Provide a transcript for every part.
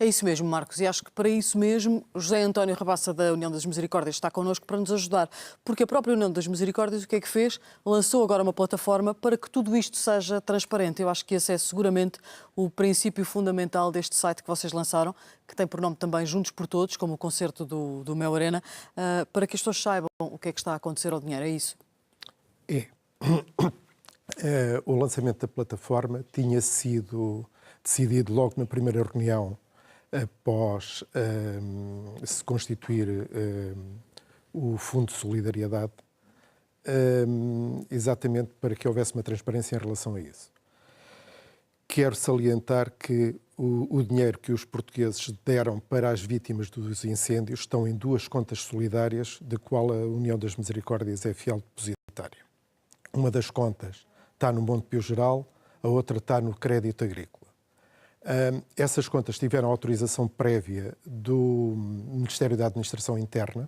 É isso mesmo, Marcos, e acho que para isso mesmo José António Rabassa da União das Misericórdias está connosco para nos ajudar, porque a própria União das Misericórdias o que é que fez? Lançou agora uma plataforma para que tudo isto seja transparente. Eu acho que esse é seguramente o princípio fundamental deste site que vocês lançaram, que tem por nome também Juntos por Todos, como o concerto do Mel Arena, para que as pessoas saibam o que é que está a acontecer ao dinheiro, é isso? É. O lançamento da plataforma tinha sido decidido logo na primeira reunião após se constituir o Fundo de Solidariedade, exatamente para que houvesse uma transparência em relação a isso. Quero salientar que o dinheiro que os portugueses deram para as vítimas dos incêndios estão em duas contas solidárias, de qual a União das Misericórdias é fiel depositária. Uma das contas está no Montepio Geral, a outra está no Crédito Agrícola. Essas contas tiveram autorização prévia do Ministério da Administração Interna.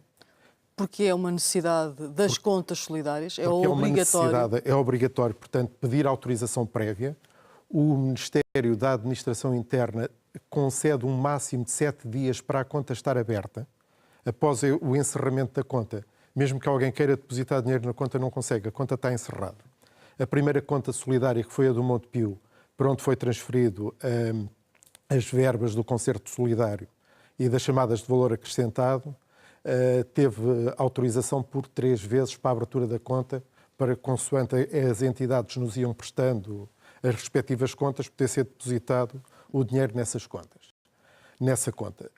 Porque é uma necessidade das contas solidárias, é obrigatório. É obrigatório, portanto, pedir autorização prévia. O Ministério da Administração Interna concede um máximo de 7 dias para a conta estar aberta. Após o encerramento da conta, mesmo que alguém queira depositar dinheiro na conta, não consegue, a conta está encerrada. A primeira conta solidária, que foi a do Montepio, para onde foi transferido as verbas do Concerto Solidário e das chamadas de valor acrescentado, teve autorização por 3 vezes para a abertura da conta, para consoante as entidades nos iam prestando as respectivas contas, poder ser depositado o dinheiro nessa conta.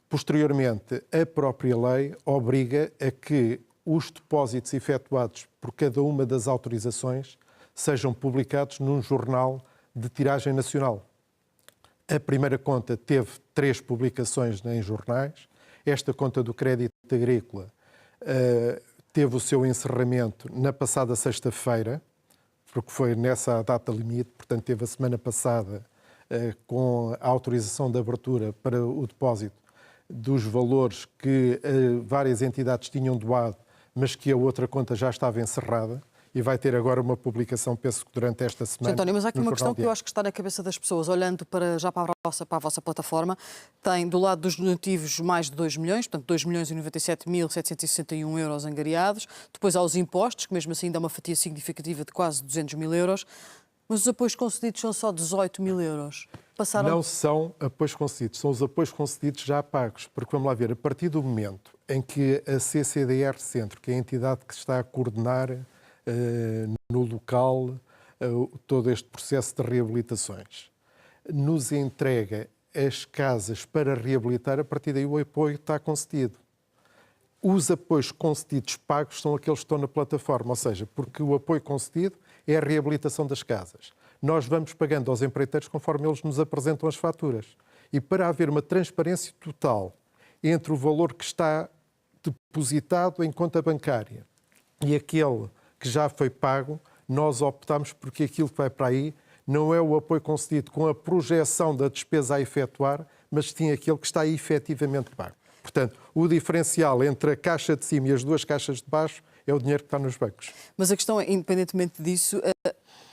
Posteriormente, a própria lei obriga a que os depósitos efetuados por cada uma das autorizações sejam publicados num jornal de tiragem nacional. A primeira conta teve 3 publicações em jornais. Esta conta do Crédito Agrícola teve o seu encerramento na passada sexta-feira, porque foi nessa data limite, portanto teve a semana passada com a autorização de abertura para o depósito dos valores que várias entidades tinham doado, mas que a outra conta já estava encerrada. E vai ter agora uma publicação, penso que durante esta semana. António, mas há aqui uma questão que eu acho que está na cabeça das pessoas, olhando para a vossa plataforma, tem do lado dos donativos mais de 2 milhões, portanto 2.097.761 euros angariados, depois há os impostos, que mesmo assim dá uma fatia significativa de quase 200 mil euros, mas os apoios concedidos são só 18 mil euros. Não são apoios concedidos, são os apoios concedidos já pagos, porque vamos lá ver, a partir do momento em que a CCDR Centro, que é a entidade que está a coordenar no local todo este processo de reabilitações, nos entrega as casas para reabilitar, a partir daí o apoio está concedido. Os apoios concedidos pagos são aqueles que estão na plataforma, ou seja, porque o apoio concedido é a reabilitação das casas. Nós vamos pagando aos empreiteiros conforme eles nos apresentam as faturas. E para haver uma transparência total entre o valor que está depositado em conta bancária e aquele que já foi pago, nós optamos porque aquilo que vai para aí não é o apoio concedido com a projeção da despesa a efetuar, mas sim aquele que está efetivamente pago. Portanto, o diferencial entre a caixa de cima e as duas caixas de baixo é o dinheiro que está nos bancos. Mas a questão é, independentemente disso,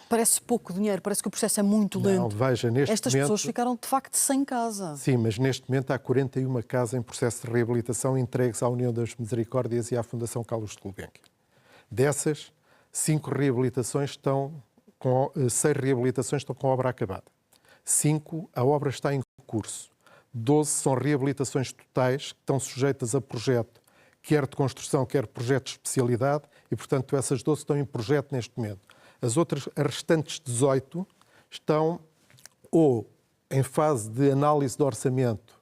parece pouco dinheiro, parece que o processo é muito lento. Não, veja, Estas pessoas ficaram, de facto, sem casa. Sim, mas neste momento há 41 casas em processo de reabilitação entregues à União das Misericórdias e à Fundação Carlos de Gulbenkian. Dessas, 6 reabilitações estão com a obra acabada. 5, a obra está em curso. 12 são reabilitações totais que estão sujeitas a projeto, quer de construção, quer projeto de especialidade, e, portanto, essas 12 estão em projeto neste momento. As restantes 18 estão ou em fase de análise de orçamento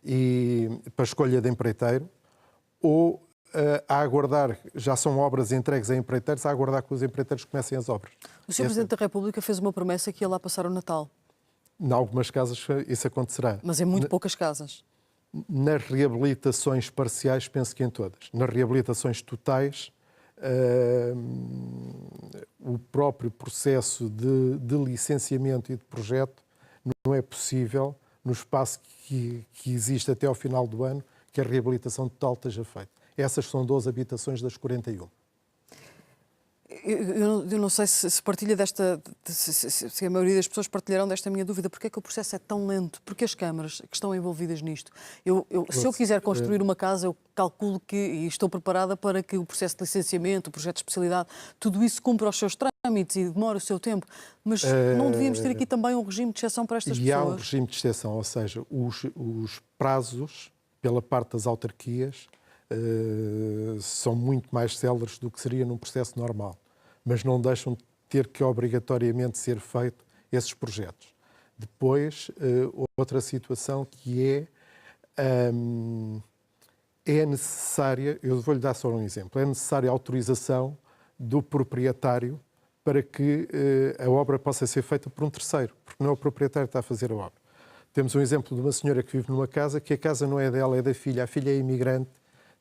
e para escolha de empreiteiro, ou a aguardar, já são obras entregues a empreiteiros, a aguardar que os empreiteiros comecem as obras. O Sr. Presidente da República fez uma promessa que ia lá passar o Natal. Em algumas casas isso acontecerá. Mas em muito poucas casas. Nas reabilitações parciais, penso que em todas. Nas reabilitações totais, o próprio processo de licenciamento e de projeto não é possível, no espaço que existe até ao final do ano, que a reabilitação total esteja feita. Essas são 12 habitações das 41. Eu não sei se partilha se a maioria das pessoas partilharão desta minha dúvida. Porquê é que o processo é tão lento? Porque as câmaras que estão envolvidas nisto? Se eu quiser construir uma casa, eu calculo e estou preparada para que o processo de licenciamento, o projeto de especialidade, tudo isso cumpra os seus trâmites e demora o seu tempo. Mas não devíamos ter aqui também um regime de exceção para estas pessoas? E há um regime de exceção, ou seja, os prazos pela parte das autarquias são muito mais céleres do que seria num processo normal, mas não deixam de ter que obrigatoriamente ser feito esses projetos. Depois, outra situação que é necessária, eu vou-lhe dar só um exemplo, é necessária a autorização do proprietário para que a obra possa ser feita por um terceiro, porque não é o proprietário que está a fazer a obra. Temos um exemplo de uma senhora que vive numa casa, que a casa não é dela, é da filha, a filha é imigrante,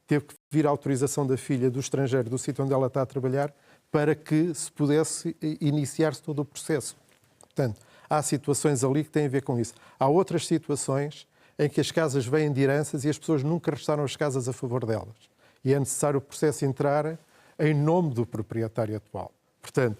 teve que vir a autorização da filha do estrangeiro, do sítio onde ela está a trabalhar, para que se pudesse iniciar-se todo o processo. Portanto, há situações ali que têm a ver com isso. Há outras situações em que as casas vêm de heranças e as pessoas nunca restaram as casas a favor delas. E é necessário o processo entrar em nome do proprietário atual. Portanto,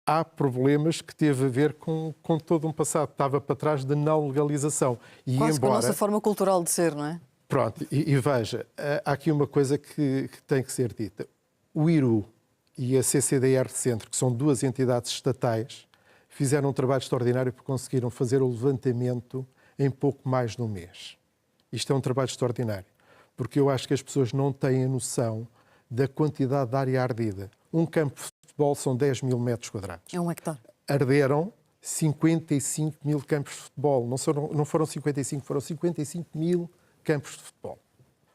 há problemas que teve a ver com todo um passado. Estava para trás da não legalização. E quase com a nossa forma cultural de ser, não é? Pronto, e veja, há aqui uma coisa que tem que ser dita. O IRU e a CCDR Centro, que são duas entidades estatais, fizeram um trabalho extraordinário porque conseguiram fazer o levantamento em pouco mais de um mês. Isto é um trabalho extraordinário, porque eu acho que as pessoas não têm a noção da quantidade de área ardida. Um campo de futebol são 10 mil metros quadrados. É um hectare. Arderam 55 mil campos de futebol. Não foram 55, foram 55 mil campos de futebol.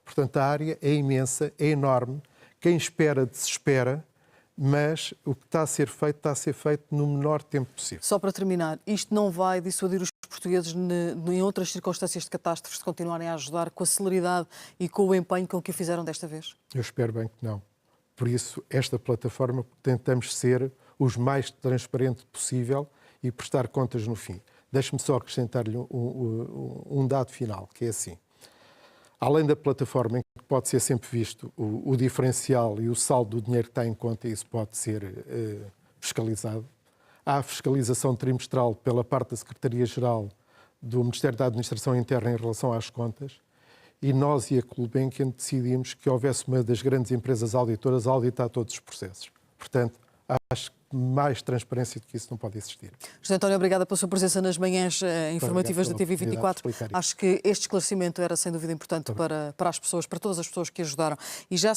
Portanto, a área é imensa, é enorme. Quem espera, desespera, mas o que está a ser feito no menor tempo possível. Só para terminar, isto não vai dissuadir os portugueses em outras circunstâncias de catástrofes de continuarem a ajudar com a celeridade e com o empenho com que o fizeram desta vez? Eu espero bem que não. Por isso, esta plataforma, tentamos ser os mais transparente possível e prestar contas no fim. Deixe-me só acrescentar-lhe um dado final, que é assim. Além da plataforma em que pode ser sempre visto o diferencial e o saldo do dinheiro que está em conta, e isso pode ser fiscalizado, há a fiscalização trimestral pela parte da Secretaria-Geral do Ministério da Administração Interna em relação às contas, e nós e a Gulbenkian decidimos que houvesse uma das grandes empresas auditoras a auditar todos os processos. Portanto, acho que mais transparência do que isso não pode existir. José António, obrigada pela sua presença nas manhãs informativas da TV24. Acho que este esclarecimento era sem dúvida importante para as pessoas, para todas as pessoas que ajudaram. E já